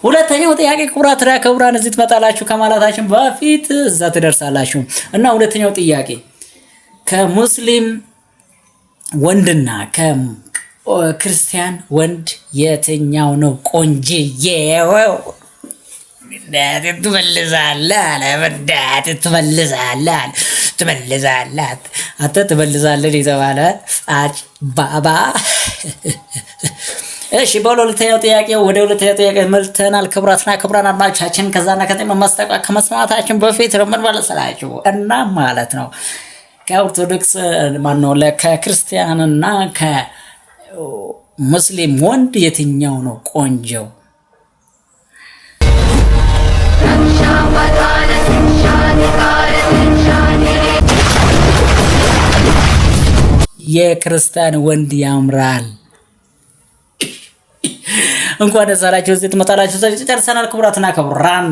ሁለተኛው ጥያቄ ክቡራን እዚህ ትመጣላችሁ ከማለታችን በፊት እዛ ትደርሳላችሁ እና ሁለተኛው ጥያቄ ከሙስሊም ወንድና ከክርስቲያን ወንድ የትኛው ነው ቆንጆዬው? ትመልሳለህ አለ በዳት ትመልሳለህ አንተ ትመልሳለህ የተባለ ጻጭ ባባ። እሺ በሁለተኛው ጥያቄ ወደ ሁለተኛው ጥያቄ መልተናል። ክቡራን አድማጮቻችን ከዛና ከጤማ ማስጠቃ ከመስማታችን በፊት ምን መሰላችሁ እና ማለት ነው ከኦርቶዶክስ ማነው ከክርስቲያንና ከሙስሊም ወንድ የትኛው ነው ቆንጆው? የክርስቲያን ወንድ ያምራል። እንኳን ደስ አላችሁ። እዚህ ትመጣላችሁ። ጨርሰናል። ክቡራትና ክቡራን